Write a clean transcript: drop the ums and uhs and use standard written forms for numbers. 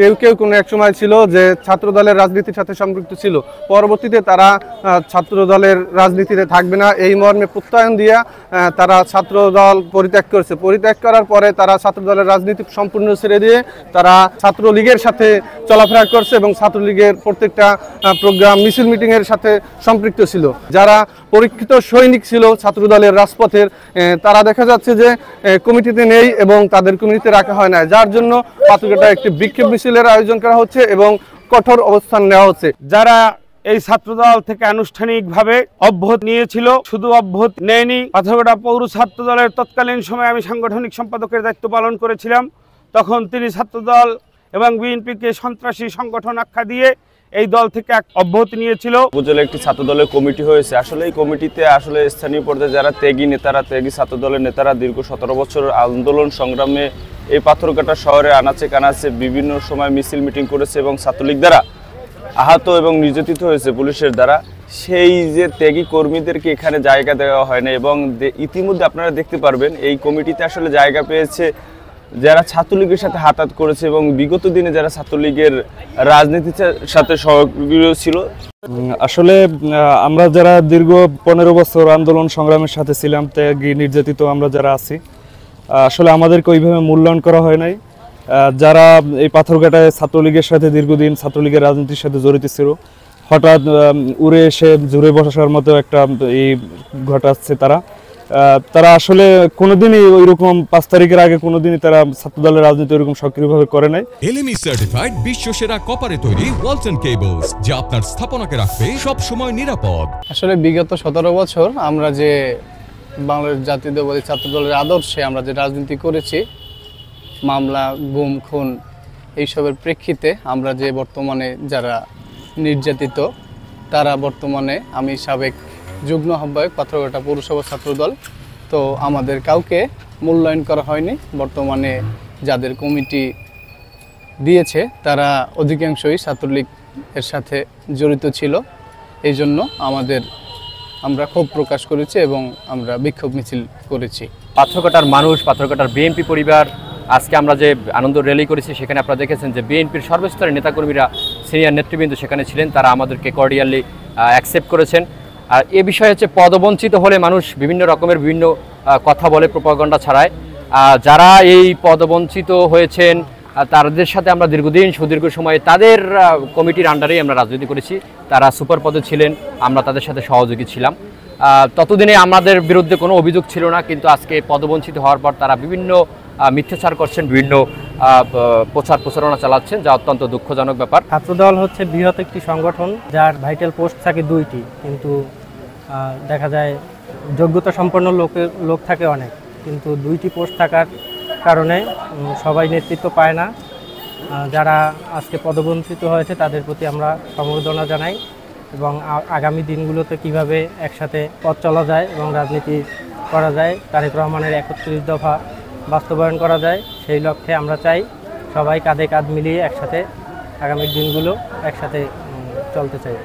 কেউ কেউ কোনো এক সময় ছিল যে ছাত্র দলের রাজনীতির সাথে সম্পৃক্ত ছিল, পরবর্তীতে তারা ছাত্র দলের রাজনীতিতে থাকবে না এই মর্মে প্রত্যয়ন দিয়ে তারা ছাত্র দল পরিত্যাগ করেছে। পরিত্যাগ করার পরে তারা ছাত্র দলের রাজনীতি সম্পূর্ণ ছেড়ে দিয়ে তারা ছাত্রলীগের সাথে চলাফেরা করছে এবং ছাত্রলীগের প্রত্যেকটা প্রোগ্রাম মিছিল মিটিংয়ের সাথে সম্পৃক্ত ছিল। যারা পরীক্ষিত সৈনিক ছিল ছাত্র দলের রাজপথের, তারা দেখা যাচ্ছে যে কমিটিতে নেই এবং তাদের কমিটিতে রাখা হয় না, যার জন্য পাথরঘাটায় একটি বিক্ষোভ মিছিলের আয়োজন করা হচ্ছে এবং কঠোর অবস্থান নেওয়া হচ্ছে। যারা এই ছাত্রদল থেকে আনুষ্ঠানিকভাবে অব্যাহতি নিয়েছিল, শুধু অব্যাহতি নেয়নি, পাথরঘাটা পৌর ছাত্র দলের তৎকালীন সময়ে আমি সাংগঠনিক সম্পাদকের দায়িত্ব পালন করেছিলাম, তখন তিনি ছাত্রদল এবং বিএনপিকে সন্ত্রাসী সংগঠন আখ্যা দিয়ে এই দল থেকে অব্যাহতি নিয়েছিল। উপজেলা একটি ছাত্র দলের কমিটি হয়েছে। আসলে এই কমিটিতে আসলে স্থানীয় পর্যায়ে যারা ত্যাগী নেতারা, ত্যাগী ছাত্র দলের নেতারা দীর্ঘ 17 বছর আন্দোলন সংগ্রামে এই পাথরঘাটা শহরে আনাচে কানাচে বিভিন্ন সময় মিছিল মিটিং করেছে এবং ছাত্রলীগ দ্বারা আহত এবং নির্যাতিত হয়েছে পুলিশের দ্বারা। সেই যে ত্যাগী কর্মীদেরকে এখানে জায়গা দেওয়া হয় না এবং ইতিমধ্যে আপনারা দেখতে পারবেন এই কমিটিতে আসলে জায়গা পেয়েছে যারা ছাত্রলীগের সাথে হাতাহাত করেছে এবং বিগত দিনে যারা ছাত্রলীগের রাজনীতির সাথে সক্রিয় ছিল। আসলে আমরা যারা দীর্ঘ 15 বছর আন্দোলন সংগ্রামের সাথে ছিলাম, ত্যাগী নির্যাতিত আমরা যারা আছি, আসলে আমাদেরকে ওইভাবে মূল্যায়ন করা হয় নাই। যারা এই পাথরঘাটায় ছাত্রলীগের সাথে দীর্ঘদিন ছাত্রলীগের রাজনীতির সাথে জড়িত ছিল, হঠাৎ উড়ে এসে জুড়ে বসার মতো একটা এই ঘটাচ্ছে তারা আসলে কোনোদিনই ওইরকম 5 তারিখের আগে কোনোদিনই তারা ছাত্র দলের রাজনীতি ওইরকম সক্রিয়ভাবে করে নাই। এলএমই সার্টিফাইড বিশ্বসেরা কপারে তৈরি ওয়ালটন কেবলস, যা আপনার স্থাপনাকে রাখবে সব সময় নিরাপদ। আসলে বিগত 17 বছর আমরা যে বাংলাদেশ জাতীয়তাবাদী ছাত্র দলের আদর্শে আমরা যে রাজনীতি করেছি, মামলা, গুম, খুন এইসবের প্রেক্ষিতে আমরা যে বর্তমানে যারা নির্যাতিত, তারা বর্তমানে আমি সাবেক যুগ্ম আহ্বায়ক পাথরঘাটা পৌরসভা ছাত্রদল, তো আমাদের কাউকে মূল্যায়ন করা হয়নি। বর্তমানে যাদের কমিটি দিয়েছে তারা অধিকাংশই ছাত্রলীগের সাথে জড়িত ছিল, এই জন্য আমরা ক্ষোভ প্রকাশ করেছি এবং আমরা বিক্ষোভ মিছিল করেছি। পাথরঘাটার মানুষ, পাথরঘাটার বিএনপি পরিবার, আজকে আমরা যে আনন্দ র্যালি করেছি সেখানে আপনারা দেখেছেন যে বিএনপির সর্বস্তরের নেতাকর্মীরা, সিনিয়র নেতৃবৃন্দ সেখানে ছিলেন, তারা আমাদেরকে কর্ডিয়ালি অ্যাকসেপ্ট করেছেন। আর এ বিষয়ে হচ্ছে পদবঞ্চিত হলে মানুষ বিভিন্ন রকমের বিভিন্ন কথা বলে, প্রোপাগান্ডা ছড়ায়। যারা এই পদবঞ্চিত হয়েছেন তাদের সাথে আমরা দীর্ঘদিন সুদীর্ঘ সময়ে তাদের কমিটির আন্ডারেই আমরা রাজনীতি করেছি, তারা সুপার পদে ছিলেন, আমরা তাদের সাথে সহযোগী ছিলাম। ততদিনে আমাদের বিরুদ্ধে কোনো অভিযোগ ছিল না, কিন্তু আজকে পদবঞ্চিত হওয়ার পর তারা বিভিন্ন মিথ্যাচার করছেন, বিভিন্ন প্রচার প্রচারণা চালাচ্ছেন, যা অত্যন্ত দুঃখজনক ব্যাপার। ছাত্রদল হচ্ছে বৃহৎ একটি সংগঠন যার ভাইটাল পোস্ট থাকে 2টি, কিন্তু দেখা যায় যোগ্যতা সম্পন্ন লোক থাকে অনেক, কিন্তু 2টি পোস্ট থাকার কারণে সবাই নেতৃত্ব পায় না। যারা আজকে পদবঞ্চিত হয়েছে তাদের প্রতি আমরা সমবেদনা জানাই এবং আগামী দিনগুলোতে কিভাবে একসাথে পথ চলা যায় এবং রাজনীতি করা যায়, তারেক রহমানের 31 দফা বাস্তবায়ন করা যায়, সেই লক্ষ্যে আমরা চাই সবাই কাঁধে কাঁধ মিলিয়ে একসাথে আগামী দিনগুলো একসাথে চলতে চাই।